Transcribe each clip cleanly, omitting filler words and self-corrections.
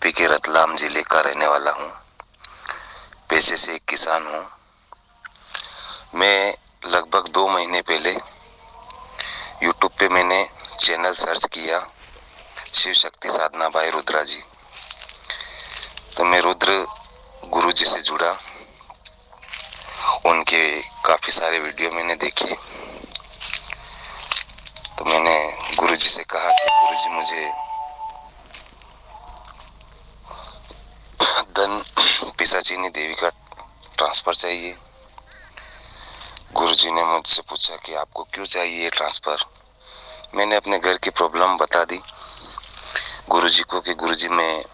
UP के रतलाम जिले का रहने वाला हूँ। पेशे से एक किसान हूँ। मैं लगभग 2 महीने पहले यूट्यूब पे मैंने चैनल सर्च किया, शिव शक्ति साधना भाई रुद्रा जी। तो मैं रुद्र गुरु जी से जुड़ा। उनके काफ़ी सारे वीडियो मैंने देखे। तो मैंने गुरु जी से कहा कि गुरु जी मुझे धन पिशाचिनी देवी का ट्रांसफ़र चाहिए। गुरु जी ने मुझसे पूछा कि आपको क्यों चाहिए ट्रांसफ़र। मैंने अपने घर की प्रॉब्लम बता दी गुरु जी को कि गुरु जी मैं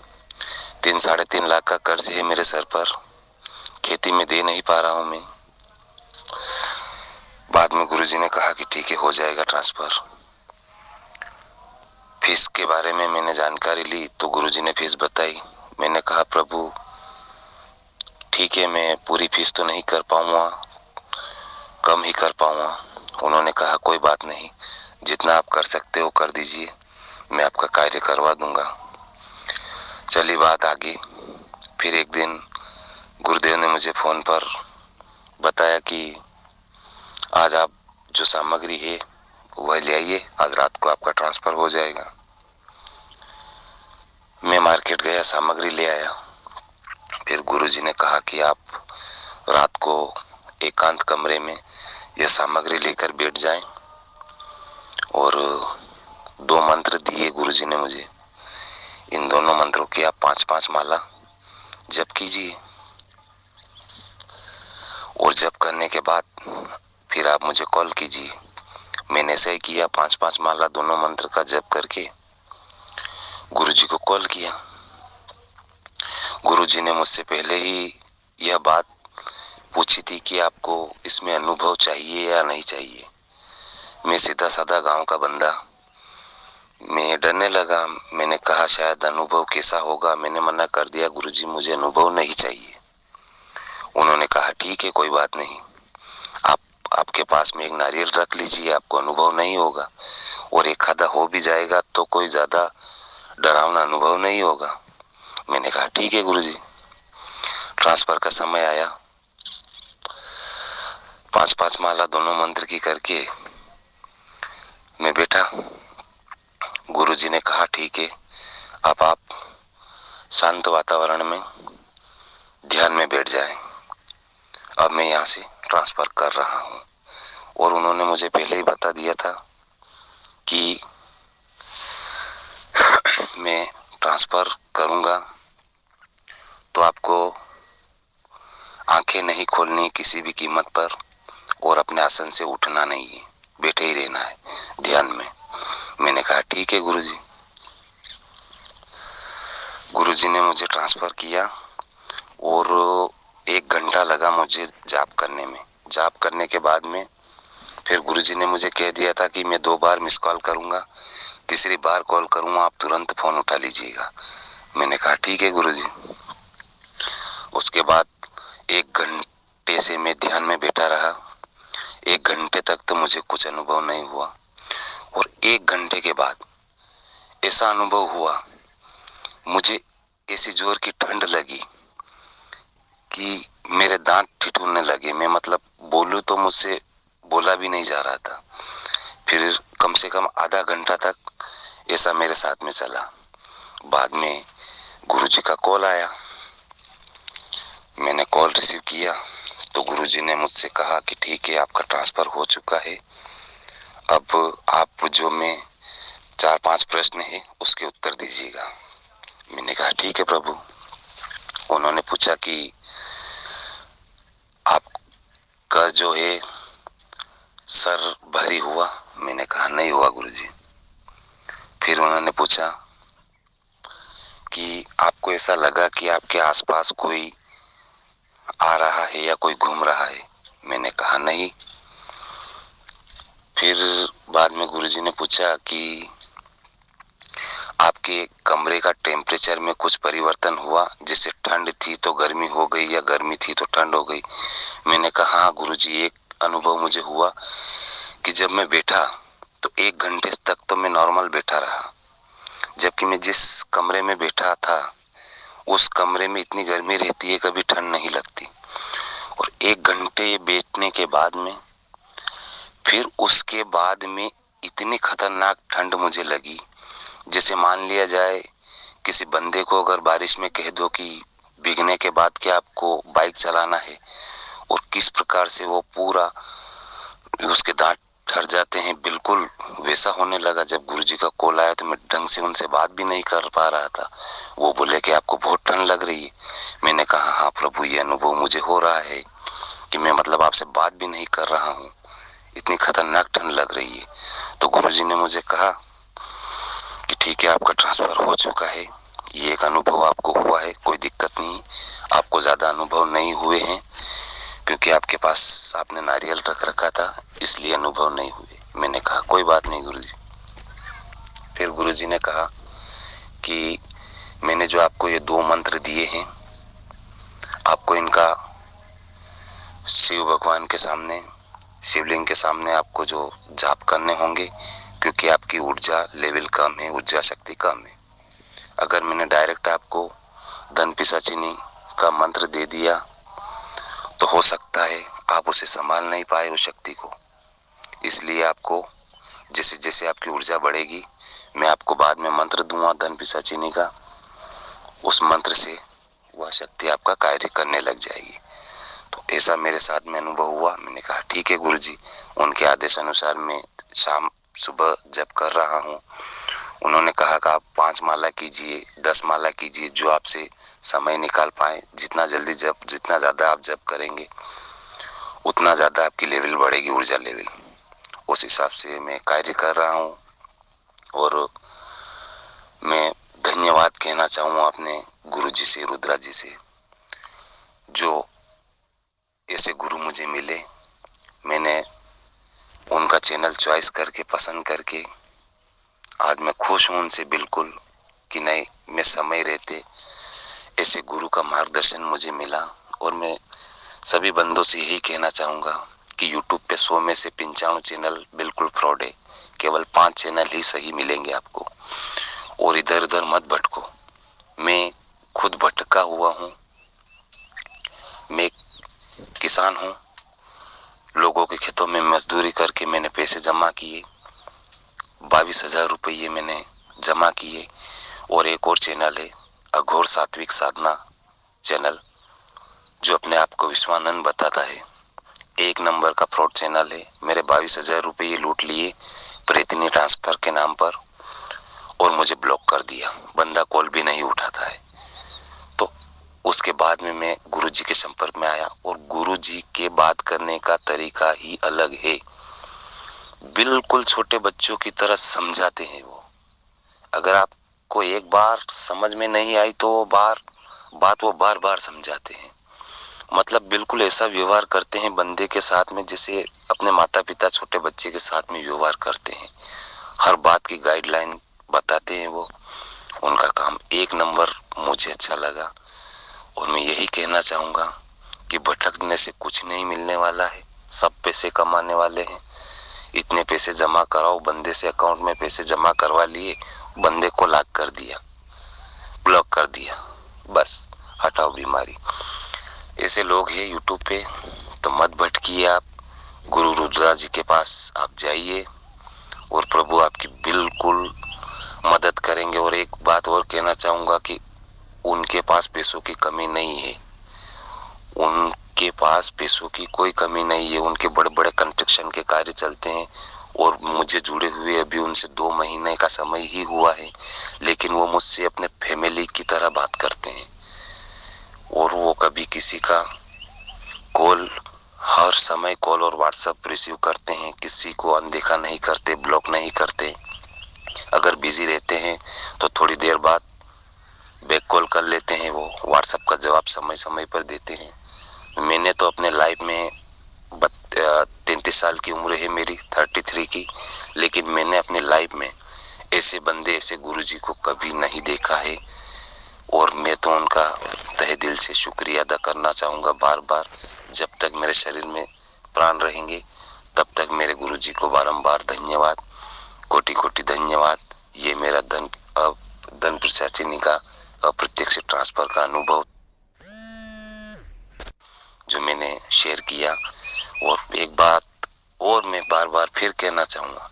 3-3.5 लाख का कर्ज है मेरे सर पर, खेती में दे नहीं पा रहा हूँ मैं। बाद में गुरु जी ने कहा कि ठीक है, हो जाएगा ट्रांसफ़र। फीस के बारे में मैंने जानकारी ली तो गुरु जी ने फीस बताई। मैंने कहा प्रभु ठीक है, मैं पूरी फीस तो नहीं कर पाऊँगा, कम ही कर पाऊँगा। उन्होंने कहा कोई बात नहीं, जितना आप कर सकते हो कर दीजिए, मैं आपका कार्य करवा दूंगा। चली बात आगे। फिर एक दिन गुरुदेव ने मुझे फ़ोन पर बताया कि आज आप जो सामग्री है वह ले आइए, आज रात को आपका ट्रांसफ़र हो जाएगा। मैं मार्केट गया, सामग्री ले आया। फिर गुरुजी ने कहा कि आप रात को एकांत कमरे में यह सामग्री लेकर बैठ जाएं और 2 मंत्र दिए गुरुजी ने मुझे। इन दोनों मंत्रों की आप 5-5 माला जप कीजिए और जप करने के बाद फिर आप मुझे कॉल कीजिए। मैंने ऐसा ही किया, 5-5 माला दोनों मंत्र का जप करके गुरुजी को कॉल किया। गुरुजी ने मुझसे पहले ही यह बात पूछी थी कि आपको इसमें अनुभव चाहिए या नहीं चाहिए। मैं सीधा साधा गांव का बंदा, मैं डरने लगा। मैंने कहा शायद अनुभव कैसा होगा। मैंने मना कर दिया, गुरुजी मुझे अनुभव नहीं चाहिए। उन्होंने कहा ठीक है, कोई बात नहीं, आपके पास में एक नारियल रख लीजिए, आपको अनुभव नहीं होगा, और एक आधा हो भी जाएगा तो कोई ज्यादा डरावना अनुभव नहीं होगा। मैंने कहा ठीक है गुरुजी। ट्रांसफर का समय आया, 5-5 माला दोनों मंत्र की करके मैं बैठा। गुरुजी ने कहा ठीक है, अब आप शांत वातावरण में ध्यान में बैठ जाएं। अब मैं यहाँ से ट्रांसफर कर रहा हूँ। और उन्होंने मुझे पहले ही बता दिया था कि मैं ट्रांसफर करूँगा तो आपको आंखें नहीं खोलनी किसी भी कीमत पर, और अपने आसन से उठना नहीं है, बैठे ही रहना है ध्यान में। मैंने कहा ठीक है गुरुजी। गुरुजी ने मुझे ट्रांसफर किया और 1 घंटा लगा मुझे जाप करने में। जाप करने के बाद में फिर गुरुजी ने मुझे कह दिया था कि मैं 2 बार मिस कॉल करूंगा, तीसरी बार कॉल करूंगा, आप तुरंत फोन उठा लीजिएगा। मैंने कहा ठीक है गुरुजी। उसके बाद 1 घंटे से मैं ध्यान में बैठा रहा। 1 घंटे तक तो मुझे कुछ अनुभव नहीं हुआ, और 1 घंटे के बाद ऐसा अनुभव हुआ, मुझे ऐसी जोर की ठंड लगी कि मेरे दांत ठिठुरने लगे। मैं मतलब बोलूं तो मुझसे बोला भी नहीं जा रहा था। फिर कम से कम आधा घंटा तक ऐसा मेरे साथ में चला। बाद में गुरुजी का कॉल आया। मैंने कॉल रिसीव किया तो गुरुजी ने मुझसे कहा कि ठीक है, आपका ट्रांसफर हो चुका है, अब आप जो मैं 4-5 प्रश्न है उसके उत्तर दीजिएगा। मैंने कहा ठीक है प्रभु। उन्होंने पूछा कि आपका जो है सर भारी हुआ। मैंने कहा नहीं हुआ गुरुजी। फिर उन्होंने पूछा कि आपको ऐसा लगा कि आपके आसपास कोई आ रहा है या कोई घूम रहा है। मैंने कहा नहीं। फिर बाद में गुरुजी ने पूछा कि आपके कमरे का टेम्परेचर में कुछ परिवर्तन हुआ, जैसे ठंड थी तो गर्मी हो गई या गर्मी थी तो ठंड हो गई। मैंने कहा हाँ गुरुजी, एक अनुभव मुझे हुआ कि जब मैं बैठा तो 1 घंटे तक तो मैं नॉर्मल बैठा रहा, जबकि मैं जिस कमरे में बैठा था उस कमरे में इतनी गर्मी रहती है, कभी ठंड नहीं लगती। और 1 घंटे बैठने के बाद में फिर उसके बाद में इतनी खतरनाक ठंड मुझे लगी, जैसे मान लिया जाए किसी बंदे को अगर बारिश में कह दो कि भीगने के बाद क्या आपको बाइक चलाना है, और किस प्रकार से वो पूरा उसके दांत ठर जाते हैं, बिल्कुल वैसा होने लगा। जब गुरुजी का कॉल आया तो मैं ढंग से उनसे बात भी नहीं कर पा रहा था। वो बोले कि आपको बहुत ठंड लग रही है। मैंने कहा हाँ प्रभु, ये अनुभव मुझे हो रहा है कि मैं मतलब आपसे बात भी नहीं कर रहा हूँ, इतनी खतरनाक ठंड लग रही है। तो गुरुजी ने मुझे कहा कि ठीक है, आपका ट्रांसफर हो चुका है, ये एक अनुभव आपको हुआ है, कोई दिक्कत नहीं, आपको ज्यादा अनुभव नहीं हुए हैं क्योंकि आपके पास आपने नारियल रख रखा था, इसलिए अनुभव नहीं हुए। मैंने कहा कोई बात नहीं गुरुजी। फिर गुरुजी ने कहा कि मैंने जो आपको ये 2 मंत्र दिए हैं, आपको इनका शिव भगवान के सामने, शिवलिंग के सामने आपको जो जाप करने होंगे, क्योंकि आपकी ऊर्जा लेवल कम है, ऊर्जा शक्ति कम है। अगर मैंने डायरेक्ट आपको धन पिशाचिनी का मंत्र दे दिया तो हो सकता है आप उसे संभाल नहीं पाए उस शक्ति को। इसलिए आपको जैसे जैसे आपकी ऊर्जा बढ़ेगी, मैं आपको बाद में मंत्र दूंगा धन पिशाचिनी का, उस मंत्र से वह शक्ति आपका कार्य करने लग जाएगी। तो ऐसा मेरे साथ में अनुभव हुआ। मैंने कहा ठीक है गुरुजी, उनके आदेश अनुसार मैं शाम सुबह जप कर रहा हूँ। उन्होंने कहा कि आप 5 माला कीजिए, 10 माला कीजिए, जो आपसे समय निकाल पाए। जितना जल्दी जप, जितना ज्यादा आप जप करेंगे उतना ज्यादा आपकी लेवल बढ़ेगी, ऊर्जा लेवल। उस हिसाब से मैं कार्य कर रहा हूँ। और मैं धन्यवाद कहना चाहूँगा अपने गुरुजी से, रुद्रा जी से, जो ऐसे गुरु मुझे मिले। मैंने उनका चैनल चॉइस करके, पसंद करके आज मैं खुश हूँ उनसे बिल्कुल, कि नहीं, मैं समय रहते ऐसे गुरु का मार्गदर्शन मुझे मिला। और मैं सभी बंदों से यही कहना चाहूँगा कि यूट्यूब पे 100 में से 95 चैनल बिल्कुल फ्रॉड है, केवल 5 चैनल ही सही मिलेंगे आपको। और इधर उधर मत भटको। मैं खुद भटका हुआ हूँ, मैं किसान हूँ, लोगों के खेतों में मजदूरी करके मैंने पैसे जमा किए, 22,000 रुपये मैंने जमा किए। और एक और चैनल है अघोर सात्विक साधना चैनल, जो अपने आप को विश्वानंद बताता है, 1 नंबर का फ्रॉड चैनल है। मेरे 22,000 रुपये लूट लिए प्रेतनी ट्रांसफर के नाम पर, और मुझे ब्लॉक कर दिया, बंदा कॉल भी नहीं उठाता है। तो उसके बाद में मैं गुरुजी के संपर्क में आया, और गुरुजी के बात करने का तरीका ही अलग है, बिल्कुल छोटे बच्चों की तरह समझाते हैं वो। अगर आपको एक बार समझ में नहीं आई तो वो बार बार समझाते हैं। मतलब बिल्कुल ऐसा व्यवहार करते हैं बंदे के साथ में जैसे अपने माता पिता छोटे बच्चे के साथ में व्यवहार करते हैं। हर बात की गाइडलाइन बताते हैं वो। उनका काम 1 नंबर मुझे अच्छा लगा। और मैं यही कहना चाहूंगा कि भटकने से कुछ नहीं मिलने वाला है, सब पैसे कमाने वाले हैं। इतने पैसे जमा कराओ, बंदे से अकाउंट में पैसे जमा करवा लिए, बंदे को लॉक कर दिया, ब्लॉक कर दिया, बस हटाओ बीमारी। ऐसे लोग हैं यूट्यूब पे, तो मत भटकिए आप। गुरु रुद्रा जी के पास आप जाइए और प्रभु आपकी बिल्कुल मदद करेंगे। और एक बात और कहना चाहूंगा कि उनके पास पैसों की कमी नहीं है, उनके पास पैसों की कोई कमी नहीं है। उनके बड़े बड़े कंस्ट्रक्शन के कार्य चलते हैं, और मुझे जुड़े हुए अभी उनसे 2 महीने का समय ही हुआ है, लेकिन वो मुझसे अपने फैमिली की तरह बात करते हैं। और वो कभी किसी का कॉल, हर समय कॉल और व्हाट्सएप रिसीव करते हैं, किसी को अनदेखा नहीं करते, ब्लॉक नहीं करते। अगर बिजी रहते हैं तो थोड़ी देर बाद बैक कॉल कर लेते हैं, वो व्हाट्सएप का जवाब समय समय पर देते हैं। मैंने तो अपने लाइफ में 33 साल की उम्र है मेरी, 33 की, लेकिन मैंने अपने लाइफ में ऐसे बंदे, ऐसे गुरुजी को कभी नहीं देखा है। और मैं तो उनका तहे दिल से शुक्रिया अदा करना चाहूँगा बार बार। जब तक मेरे शरीर में प्राण रहेंगे तब तक मेरे गुरुजी को बारंबार धन्यवाद, कोटि कोटि धन्यवाद। ये मेरा धन पिशाचिनी का अप्रत्यक्ष ट्रांसफर का अनुभव जो मैंने शेयर किया। और एक बात और मैं बार बार फिर कहना चाहूंगा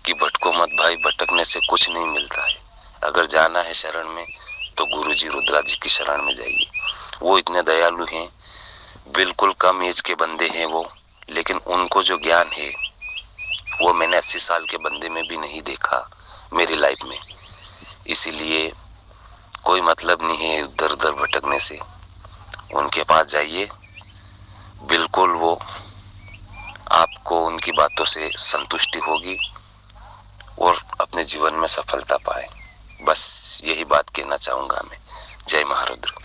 कि भटको मत भाई, भटकने से कुछ नहीं मिलता है। अगर जाना है शरण में तो गुरुजी रुद्रा जी की शरण में जाइए। वो इतने दयालु हैं, बिल्कुल कम एज के बंदे हैं वो, लेकिन उनको जो ज्ञान है वो मैंने 80 साल के बंदे में भी नहीं देखा मेरी लाइफ में। इसीलिए कोई मतलब नहीं है उधर उधर भटकने से। उनके पास जाइए, बिल्कुल वो आपको उनकी बातों से संतुष्टि होगी और अपने जीवन में सफलता पाए। बस यही बात कहना चाहूंगा मैं। जय महारुद्र।